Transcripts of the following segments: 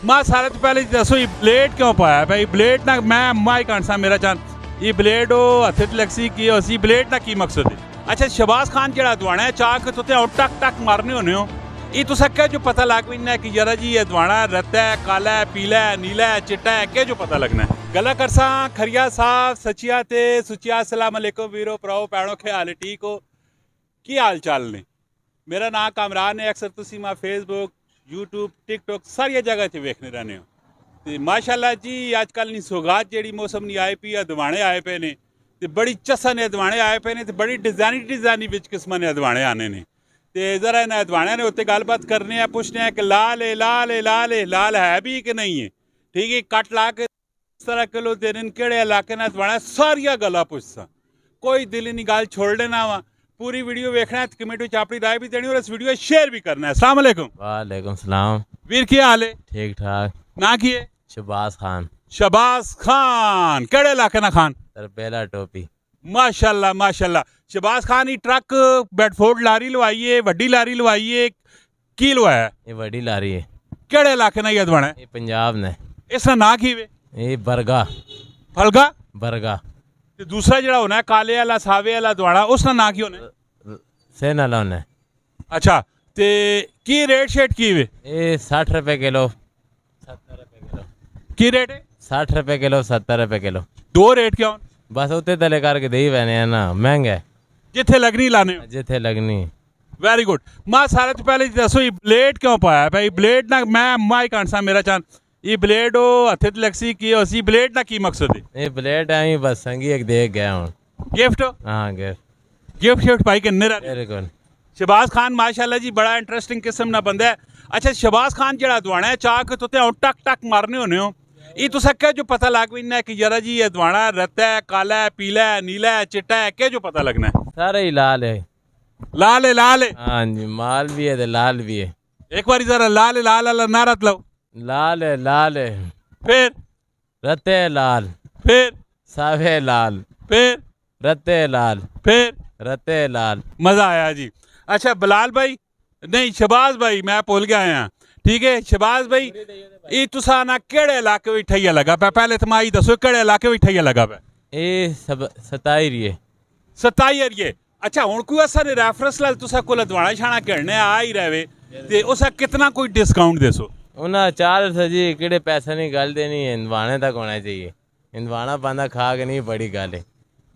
मां सारे तो पहले दसो ये ब्लेड क्यों पाया भाई ब्लेड ना मैं माई कांसा मेरा चान ये ब्लेड हथे लक्सी की उसी ब्लेड ना की मकसद है। अच्छा शहबाज खान जरा दवाना है चाह के तुते टक टक मारने होने हो ये तुसा क्या जो पता लग पैना कि जरा जी ये दवाना रत्ता है काला है पीला है नीला है चिट्टा है क्या जो पता लगना है। गला करसा खरिया साहब सचिया ते सुचिया अस्सलाम वालेकुम वीरो भराओ भैनों क्या हाल ठीक हो की हाल चाल ने। मेरा नाम कामरान है अक्सर तुसी मां फेसबुक यूट्यूब टिकटॉक सारिया जगह से वेखने रहने हो तो माशाल्लाह जी अजकल नहीं सौगात जी मौसम नहीं आए पी दवाने आए पे ने तो बड़ी चस्सा ने दवाने आए पे ने तो बड़ी डिजाइनी विच किस्म ने दवाने आने ने तो जरा इन्हें दवाने ने उत्ते गलबात करने हैं पूछने हैं कि लाल है लाल है लाल है लाल है भी कि नहीं है ठीक है कट ला के इस तरह किलो देने केड़े इलाके ने दवाना सारिया गल्लां पुछसा कोई दिल नहीं गल छोड़ देना वा पूरी वीडियो देखना है कमेंट में अपनी राय भी देनी और इस वीडियो शेयर भी करना है। अस्सलाम वालेकुम। वालेकुम सलाम। वीर की हाल है ठीक ठाक। ना की है शहबाज खान। शहबाज खान केड़े इलाके ना खान तरपेला टोपी। माशाल्लाह माशाल्लाह शहबाज खान ही ट्रक बेडफोर्ड लारी लवाई है वड्डी लारी लवाई है की लवाया ये वड्डी लारी है केड़े इलाके ना ये दवाना है ये पंजाब ने इसका ना की वे ये बरगा फलगा बरगा ते दूसरा जड़ा होना है काले वाला सावे वाला दवाना उसका ना की होना है से नाला होना है। अच्छा ते की रेट शेट की वे ये 60 रुपए किलो 70 रुपए किलो की रेट है 60 रुपए किलो 70 रुपए किलो दो रेट क्या होन बस उत्ते तले करके दे ही पैने है ना महंगा है जिथे लगनी लाने जिथे लगनी। वेरी गुड मां सारे तो पहले दसो ये ब्लेड क्यों पाया भाई ब्लेड ना मैं माई कांसा मेरा चान ये ब्लेड हथे लक्सी की उसी ब्लेड ना की मकसद है ये ब्लेड है बस संगी एक देख गया हूँ गिफ्ट हाँ गिफ्ट शिफ्ट पाई किन्ने तेरे को शहबाज खान माशाल्लाह जी बड़ा इंटरेस्टिंग किस्म ना बंदा है। अच्छा शहबाज खान जरा दवाना है चाह के तुते टक टक मारने होने हो ये तुसा क्या जो पता लग पैना कि जरा जी ये दवाना रत्ता है काला है पीला है नीला है चिट्टा है क्या जो पता लगना है। सारे ही लाल है लाल है हाँ जी माल भी है लाल भी है। एक बार जरा लाल वाला नारा लो लाल है फिर रत्ते लाल फिर सावे लाल फिर रत्ते लाल फिर रत्ते लाल मजा आया जी। अच्छा बिलाल भाई नहीं शहबाज भाई मैं भूल गया यहाँ ठीक है शहबाज भाई ये तुसा ना केड़े इलाके में ठैया लगा पा पहले तो माई दसो केड़े इलाके में ठैया लगा पा ये सब 27 एरिए। अच्छा हुण कोई असा ने रेफरेंस लाल तुसा कोल दवाना छाना करने आ ही रहे ते उसा कितना कोई डिस्काउंट देसो उन्हें चार सजी किड़े पैसा नहीं गल देनी है इंदवाने तक होना चाहिए इंदवाना बंदा खा के नहीं बड़ी गल है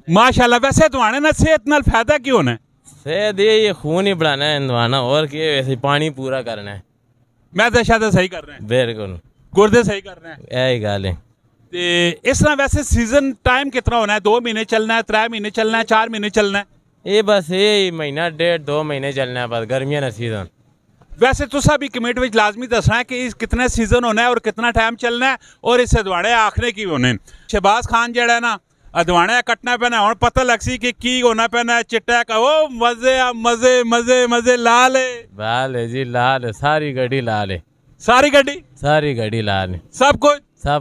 माशाल्लाह। वैसे दवाने ना सेहत नाल फायदा की होना है सेहत ये खून ही बढ़ाना है इंदवाना और क्या वैसे पानी पूरा करना है मैदा शायद सही कर रहे हैं बिल्कुल गुर्दे सही कर रहे हैं यही गल है। ते इस तरह वैसे सीजन टाइम कितना होना है 2 महीने चलना है 3 महीने चलना है 4 महीने चलना है ये बस ये महीना 1.5-2 महीने चलना है बस गर्मियों का सीजन। वैसे तुसा भी कमेंट में लाजमी दसना है कि इस कितने सीजन होना है और कितना टाइम चलना है और इस दवाने आखने की होने। शहबाज खान जड़ा है ना दवाने कटना पैना और पता लग सी कि की होना पैना चिट्टा का वो मजे मजे मजे मजे लाल है जी लाल है सारी गड्डी लाल है सारी गड्डी लाल है सब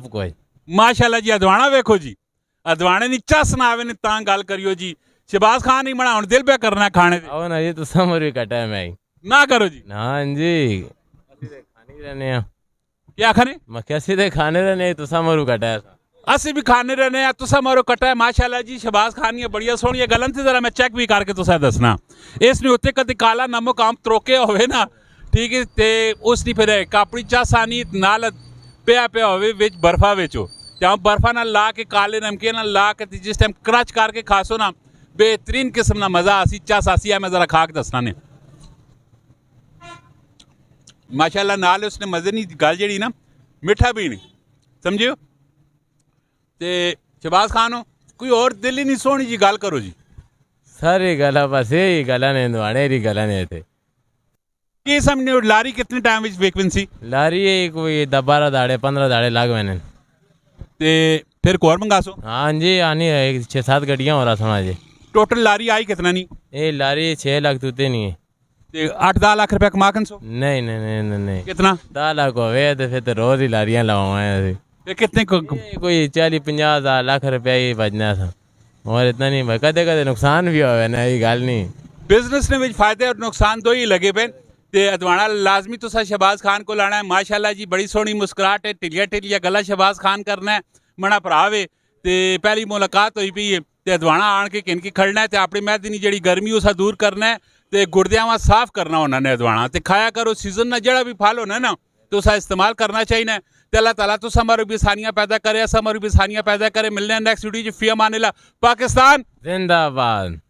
कुछ माशाल्लाह जी। अदवाना वेखो जी अदवाने नी चस ना आवे नी तां गल करियो जी शहबाज खान ही बना हुण दिल पे करना खाने दी आओ ना जी तो समझ भी कटा है मैं ना करो जी हाँ जी खाने रहने क्या खाने मैं कैसे दे खाने रहने तो समझ कटा है असी भी खाने रहने तुसा मारो कटा है माशाल्लाह जी। शहबाज खान ये बढ़िया सोहनी गलन से जरा मैं चेक भी करके तुसा दसना इसने उत्ते कदी काला नमक आम त्रोके होवे ना ठीक है ते उसनी फिर कापड़ी चासानी नाल पिया होवे विच बर्फा विचो ते बर्फा ना ला के काले नमकीन ना ला के जिस टाइम क्रच करके खासो ना बेहतरीन किस्म ना मजा आसी चास आसी है मैं जरा खा के दसना ने माशाल्लाह नाल उसने मजे नहीं गल जी ना मिठा भी नहीं समझियो ते शहबाज खान हो कोई और दिल ही नहीं सोहनी जी गल करो जी सारी गला बस यही गला ने दवाने री गला ने थे की समझो लारी कितने टाइम विच वेकेंसी लारी है कोई 12 दाड़े 15 दाड़े लग मैंने ते फिर कोर मंगासो हाँ जी आनी है 6-7 गड्डियाँ हो रहा सुना जी टोटल लारी आई कितना नहीं ये लारी 6 लाख तूते नहीं है ते 8-10 लाख रुपया कमा कन सो नहीं कितना 10 लाख हो गए तो फिर तो रोज ही लारियाँ लगाए कितने कोई 40-50 लाख रुपया ही बजना था और इतना नहीं भाई कदे कदे नुकसान भी हो ना ये गल नहीं बिजनेस ने फायदे और नुकसान दो ही लगे पे ਤੇ ਅਦਵਾਣਾ ਲਾਜ਼ਮੀ ਤੁਸੀਂ ਸ਼ਹਬਾਜ਼ ਖਾਨ ਕੋਲ ਆਣਾ ਹੈ। ਮਾਸ਼ਾਅੱਲਾ ਜੀ ਬੜੀ ਸੋਹਣੀ ਮੁਸਕਰਾਹਟ ਹੈ, ਢਿੱਲੀਆਂ ਢਿੱਲੀਆਂ ਗੱਲਾਂ ਸ਼ਹਬਾਜ਼ ਖਾਨ ਕਰਨਾ ਹੈ। ਮਣਾ ਭਰਾ ਵੇ ਤੇ ਪਹਿਲੀ ਮੁਲਾਕਾਤ ਹੋਈ ਪਈ ਹੈ ਤੇ ਅਦਵਾਣਾ ਆਣ ਕੇ ਕਿਨਕੀ ਖੜਨਾ ਹੈ ਤੇ ਆਪਣੀ ਮੈਦੀ ਦੀ ਜਿਹੜੀ ਗਰਮੀ ਉਸਾ ਦੂਰ ਕਰਨਾ ਹੈ ਤੇ ਗੁਰਦਿਆਂ ਵਾ ਸਾਫ਼ ਕਰਨਾ ਉਹਨਾਂ ਨੇ ਅਦਵਾਣਾ ਤੇ ਖਾਇਆ ਕਰੋ। सीजन ना जड़ा भी फल होना ना तो उसा इस्तेमाल करना चाहिए। तो अल्लाह ताला तो हमारे भी आसानियाँ पैदा करे, हमारी भी आसानियाँ पैदा करे। मिलने नेक्स्ट वीडियो फी अमान अल्लाह। पाकिस्तान जिंदाबाद।